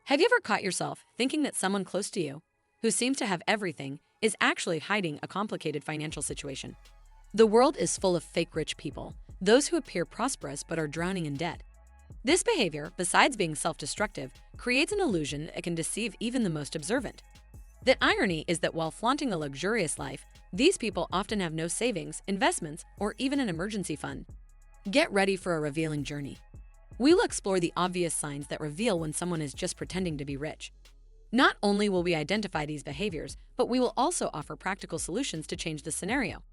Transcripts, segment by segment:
Have you ever caught yourself thinking that someone close to you, who seems to have everything, is actually hiding a complicated financial situation? The world is full of fake rich people, those who appear prosperous but are drowning in debt. This behavior, besides being self-destructive, creates an illusion that can deceive even the most observant. The irony is that while flaunting a luxurious life, these people often have no savings, investments, or even an emergency fund. Get ready for a revealing journey. We will explore the obvious signs that reveal when someone is just pretending to be rich. Not only will we identify these behaviors, but we will also offer practical solutions to change the scenario.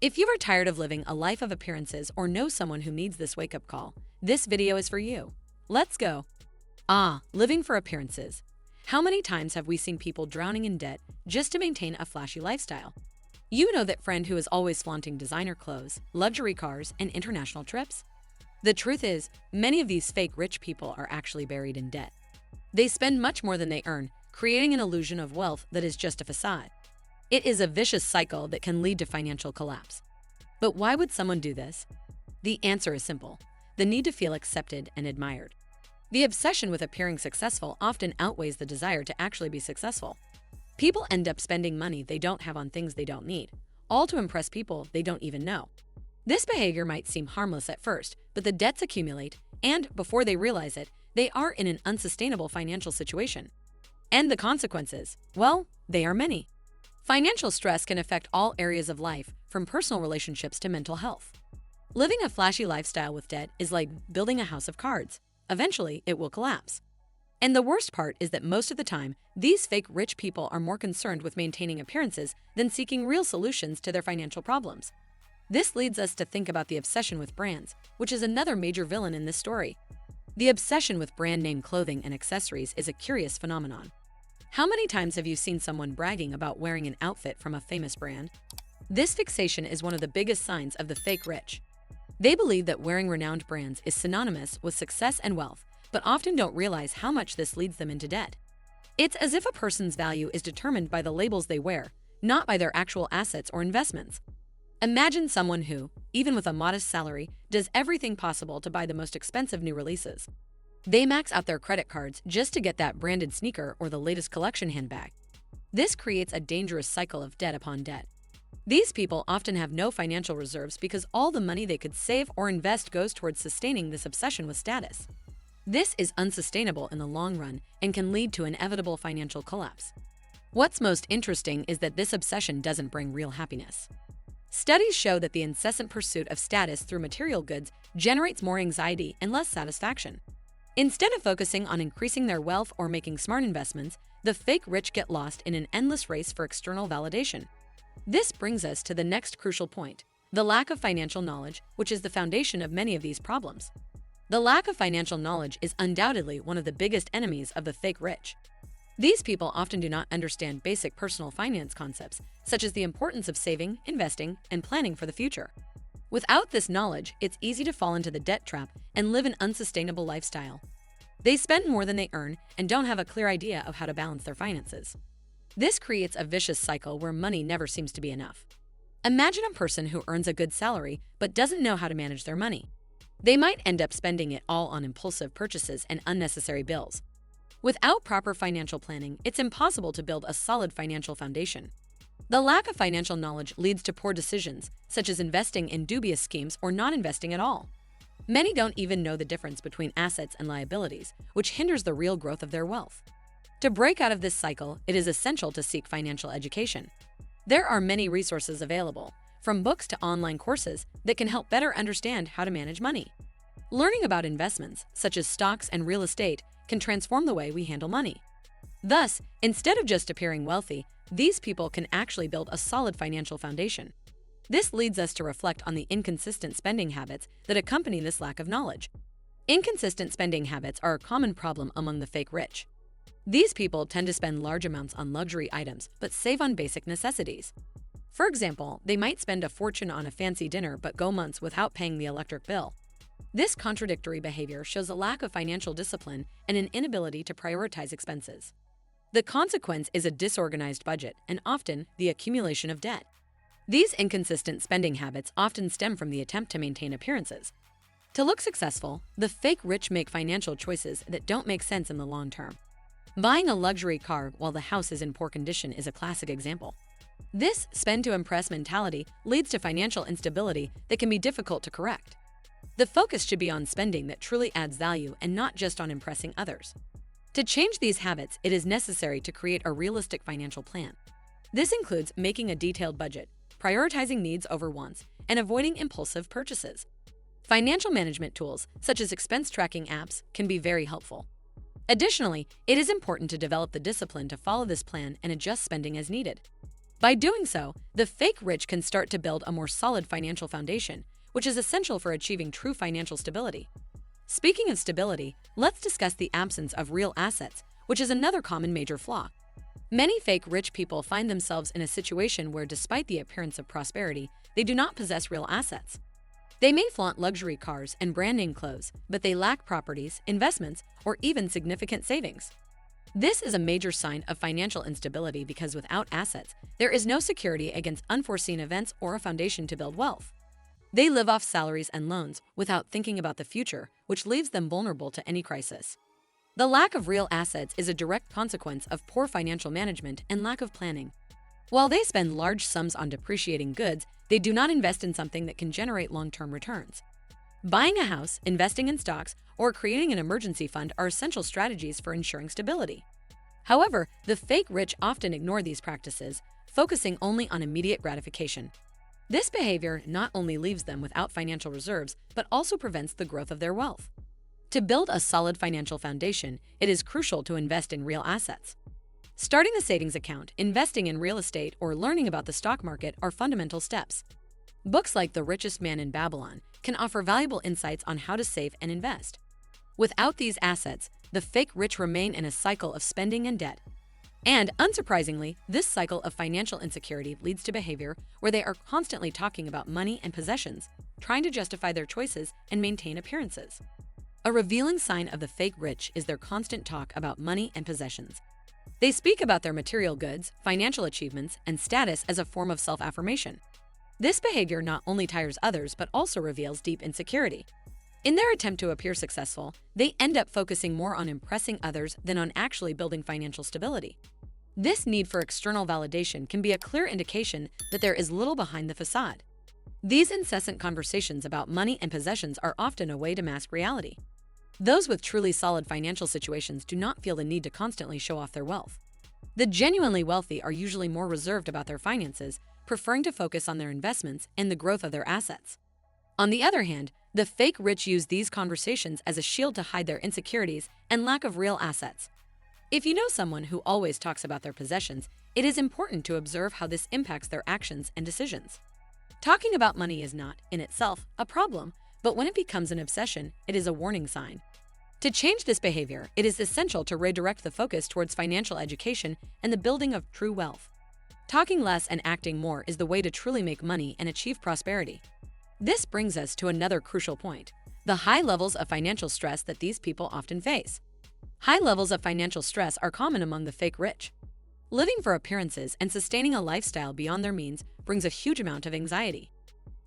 If you are tired of living a life of appearances or know someone who needs this wake-up call, this video is for you. Let's go. Living for appearances. How many times have we seen people drowning in debt just to maintain a flashy lifestyle? You know that friend who is always flaunting designer clothes, luxury cars, and international trips? The truth is, many of these fake rich people are actually buried in debt. They spend much more than they earn, creating an illusion of wealth that is just a facade. It is a vicious cycle that can lead to financial collapse. But why would someone do this? The answer is simple: the need to feel accepted and admired. The obsession with appearing successful often outweighs the desire to actually be successful. People end up spending money they don't have on things they don't need, all to impress people they don't even know. This behavior might seem harmless at first, but the debts accumulate, and before they realize it, they are in an unsustainable financial situation. And the consequences? Well, they are many. Financial stress can affect all areas of life, from personal relationships to mental health. Living a flashy lifestyle with debt is like building a house of cards. Eventually, it will collapse. And the worst part is that most of the time, these fake rich people are more concerned with maintaining appearances than seeking real solutions to their financial problems. This leads us to think about the obsession with brands, which is another major villain in this story. The obsession with brand name clothing and accessories is a curious phenomenon. How many times have you seen someone bragging about wearing an outfit from a famous brand? This fixation is one of the biggest signs of the fake rich. They believe that wearing renowned brands is synonymous with success and wealth, but often don't realize how much this leads them into debt. It's as if a person's value is determined by the labels they wear, not by their actual assets or investments. Imagine someone who, even with a modest salary, does everything possible to buy the most expensive new releases. They max out their credit cards just to get that branded sneaker or the latest collection handbag. This creates a dangerous cycle of debt upon debt. These people often have no financial reserves because all the money they could save or invest goes towards sustaining this obsession with status. This is unsustainable in the long run and can lead to inevitable financial collapse. What's most interesting is that this obsession doesn't bring real happiness. Studies show that the incessant pursuit of status through material goods generates more anxiety and less satisfaction. Instead of focusing on increasing their wealth or making smart investments, the fake rich get lost in an endless race for external validation. This brings us to the next crucial point: the lack of financial knowledge, which is the foundation of many of these problems. The lack of financial knowledge is undoubtedly one of the biggest enemies of the fake rich. These people often do not understand basic personal finance concepts, such as the importance of saving, investing, and planning for the future. Without this knowledge, it's easy to fall into the debt trap and live an unsustainable lifestyle. They spend more than they earn and don't have a clear idea of how to balance their finances. This creates a vicious cycle where money never seems to be enough. Imagine a person who earns a good salary but doesn't know how to manage their money. They might end up spending it all on impulsive purchases and unnecessary bills. Without proper financial planning, it's impossible to build a solid financial foundation. The lack of financial knowledge leads to poor decisions, such as investing in dubious schemes or not investing at all. Many don't even know the difference between assets and liabilities, which hinders the real growth of their wealth. To break out of this cycle, it is essential to seek financial education. There are many resources available, from books to online courses, that can help better understand how to manage money. Learning about investments, such as stocks and real estate, can transform the way we handle money. Thus, instead of just appearing wealthy, these people can actually build a solid financial foundation. This leads us to reflect on the inconsistent spending habits that accompany this lack of knowledge. Inconsistent spending habits are a common problem among the fake rich. These people tend to spend large amounts on luxury items but save on basic necessities. For example, they might spend a fortune on a fancy dinner but go months without paying the electric bill. This contradictory behavior shows a lack of financial discipline and an inability to prioritize expenses. The consequence is a disorganized budget and often the accumulation of debt. These inconsistent spending habits often stem from the attempt to maintain appearances. To look successful, the fake rich make financial choices that don't make sense in the long term. Buying a luxury car while the house is in poor condition is a classic example. This spend to impress mentality leads to financial instability that can be difficult to correct. The focus should be on spending that truly adds value and not just on impressing others. To change these habits, it is necessary to create a realistic financial plan. This includes making a detailed budget, prioritizing needs over wants, and avoiding impulsive purchases. Financial management tools, such as expense tracking apps, can be very helpful. Additionally, it is important to develop the discipline to follow this plan and adjust spending as needed. By doing so, the fake rich can start to build a more solid financial foundation, which is essential for achieving true financial stability. Speaking of stability, let's discuss the absence of real assets, which is another common major flaw. Many fake rich people find themselves in a situation where, despite the appearance of prosperity, they do not possess real assets. They may flaunt luxury cars and brand name clothes, but they lack properties, investments, or even significant savings. This is a major sign of financial instability because without assets, there is no security against unforeseen events or a foundation to build wealth. They live off salaries and loans without thinking about the future, which leaves them vulnerable to any crisis. The lack of real assets is a direct consequence of poor financial management and lack of planning. While they spend large sums on depreciating goods, they do not invest in something that can generate long-term returns. Buying a house, investing in stocks, or creating an emergency fund are essential strategies for ensuring stability. However, the fake rich often ignore these practices, focusing only on immediate gratification. This behavior not only leaves them without financial reserves, but also prevents the growth of their wealth. To build a solid financial foundation, it is crucial to invest in real assets. Starting a savings account, investing in real estate, or learning about the stock market are fundamental steps. Books like The Richest Man in Babylon can offer valuable insights on how to save and invest. Without these assets, the fake rich remain in a cycle of spending and debt. And, unsurprisingly, this cycle of financial insecurity leads to behavior where they are constantly talking about money and possessions, trying to justify their choices and maintain appearances. A revealing sign of the fake rich is their constant talk about money and possessions. They speak about their material goods, financial achievements, and status as a form of self-affirmation. This behavior not only tires others but also reveals deep insecurity. In their attempt to appear successful, they end up focusing more on impressing others than on actually building financial stability. This need for external validation can be a clear indication that there is little behind the facade. These incessant conversations about money and possessions are often a way to mask reality. Those with truly solid financial situations do not feel the need to constantly show off their wealth. The genuinely wealthy are usually more reserved about their finances, preferring to focus on their investments and the growth of their assets. On the other hand, the fake rich use these conversations as a shield to hide their insecurities and lack of real assets. If you know someone who always talks about their possessions, it is important to observe how this impacts their actions and decisions. Talking about money is not, in itself, a problem, but when it becomes an obsession, it is a warning sign. To change this behavior, it is essential to redirect the focus towards financial education and the building of true wealth. Talking less and acting more is the way to truly make money and achieve prosperity. This brings us to another crucial point: the high levels of financial stress that these people often face. High levels of financial stress are common among the fake rich. Living for appearances and sustaining a lifestyle beyond their means brings a huge amount of anxiety.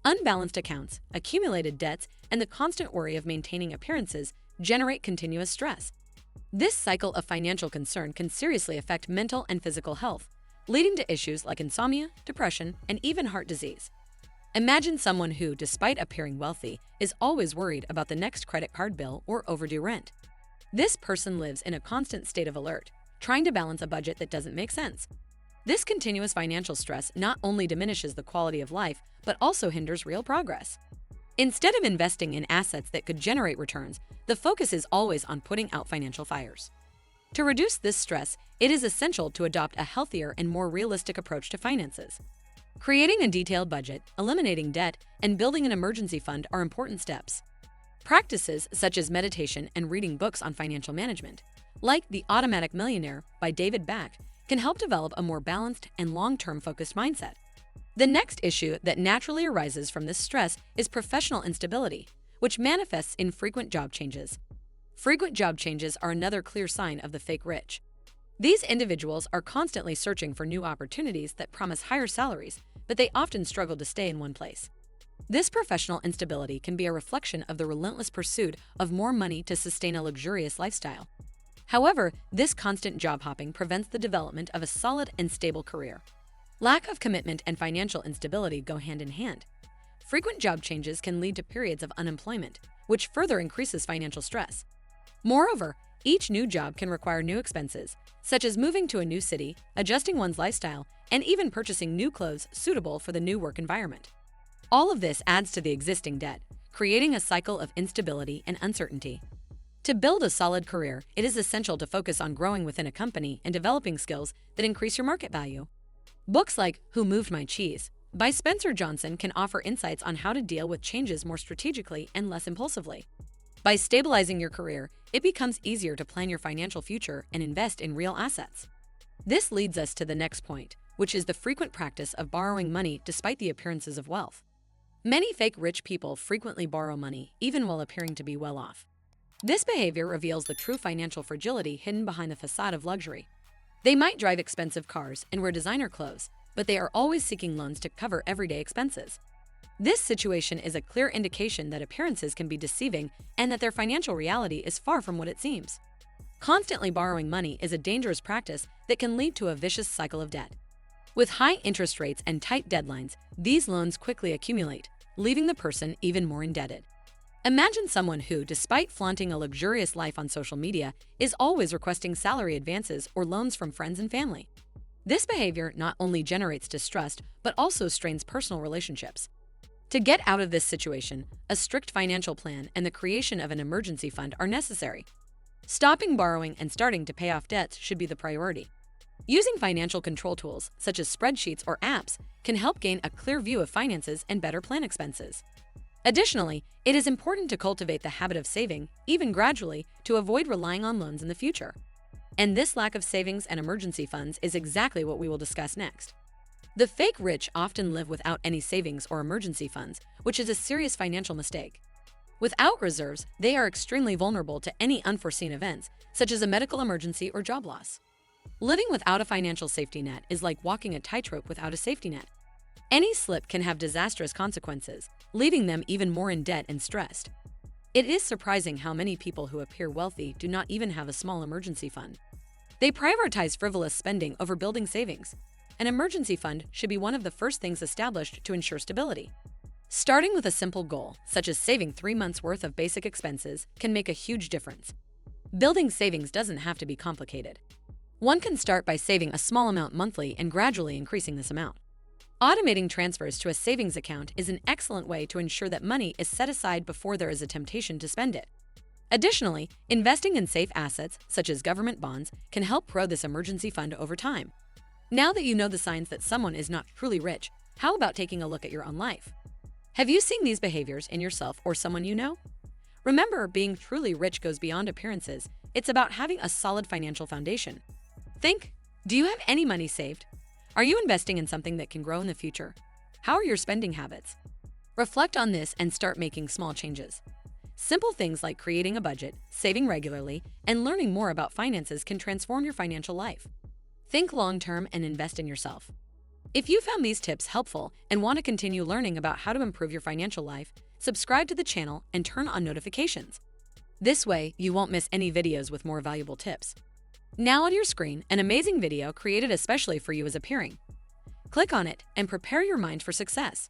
Unbalanced accounts, accumulated debts, and the constant worry of maintaining appearances generate continuous stress. This cycle of financial concern can seriously affect mental and physical health, leading to issues like insomnia, depression, and even heart disease. Imagine someone who, despite appearing wealthy, is always worried about the next credit card bill or overdue rent. This person lives in a constant state of alert, trying to balance a budget that doesn't make sense. This continuous financial stress not only diminishes the quality of life, but also hinders real progress. Instead of investing in assets that could generate returns, the focus is always on putting out financial fires. To reduce this stress, it is essential to adopt a healthier and more realistic approach to finances. Creating a detailed budget, eliminating debt, and building an emergency fund are important steps. Practices such as meditation and reading books on financial management, like The Automatic Millionaire by David Back, can help develop a more balanced and long-term focused mindset. The next issue that naturally arises from this stress is professional instability, which manifests in frequent job changes. Frequent job changes are another clear sign of the fake rich. These individuals are constantly searching for new opportunities that promise higher salaries, but they often struggle to stay in one place. This professional instability can be a reflection of the relentless pursuit of more money to sustain a luxurious lifestyle. However, this constant job hopping prevents the development of a solid and stable career. Lack of commitment and financial instability go hand in hand. Frequent job changes can lead to periods of unemployment, which further increases financial stress. Moreover, each new job can require new expenses, such as moving to a new city, adjusting one's lifestyle, and even purchasing new clothes suitable for the new work environment. All of this adds to the existing debt, creating a cycle of instability and uncertainty. To build a solid career, it is essential to focus on growing within a company and developing skills that increase your market value. Books like Who Moved My Cheese by Spencer Johnson can offer insights on how to deal with changes more strategically and less impulsively. By stabilizing your career, it becomes easier to plan your financial future and invest in real assets. This leads us to the next point, which is the frequent practice of borrowing money despite the appearances of wealth. Many fake rich people frequently borrow money, even while appearing to be well off. This behavior reveals the true financial fragility hidden behind the facade of luxury. They might drive expensive cars and wear designer clothes, but they are always seeking loans to cover everyday expenses. This situation is a clear indication that appearances can be deceiving and that their financial reality is far from what it seems. Constantly borrowing money is a dangerous practice that can lead to a vicious cycle of debt. With high interest rates and tight deadlines, these loans quickly accumulate, leaving the person even more indebted. Imagine someone who, despite flaunting a luxurious life on social media, is always requesting salary advances or loans from friends and family. This behavior not only generates distrust, but also strains personal relationships. To get out of this situation, a strict financial plan and the creation of an emergency fund are necessary. Stopping borrowing and starting to pay off debts should be the priority. Using financial control tools, such as spreadsheets or apps, can help gain a clear view of finances and better plan expenses. Additionally, it is important to cultivate the habit of saving, even gradually, to avoid relying on loans in the future. And this lack of savings and emergency funds is exactly what we will discuss next. The fake rich often live without any savings or emergency funds, which is a serious financial mistake. Without reserves, they are extremely vulnerable to any unforeseen events, such as a medical emergency or job loss. Living without a financial safety net is like walking a tightrope without a safety net. Any slip can have disastrous consequences, leaving them even more in debt and stressed. It is surprising how many people who appear wealthy do not even have a small emergency fund. They prioritize frivolous spending over building savings. An emergency fund should be one of the first things established to ensure stability. Starting with a simple goal, such as saving 3 months' worth of basic expenses, can make a huge difference. Building savings doesn't have to be complicated. One can start by saving a small amount monthly and gradually increasing this amount. Automating transfers to a savings account is an excellent way to ensure that money is set aside before there is a temptation to spend it. Additionally, investing in safe assets, such as government bonds, can help grow this emergency fund over time. Now that you know the signs that someone is not truly rich, how about taking a look at your own life? Have you seen these behaviors in yourself or someone you know? Remember, being truly rich goes beyond appearances. It's about having a solid financial foundation. Think, do you have any money saved? Are you investing in something that can grow in the future? How are your spending habits? Reflect on this and start making small changes. Simple things like creating a budget, saving regularly, and learning more about finances can transform your financial life. Think long-term and invest in yourself. If you found these tips helpful and want to continue learning about how to improve your financial life, subscribe to the channel and turn on notifications. This way, you won't miss any videos with more valuable tips. Now on your screen, an amazing video created especially for you is appearing. Click on it and prepare your mind for success.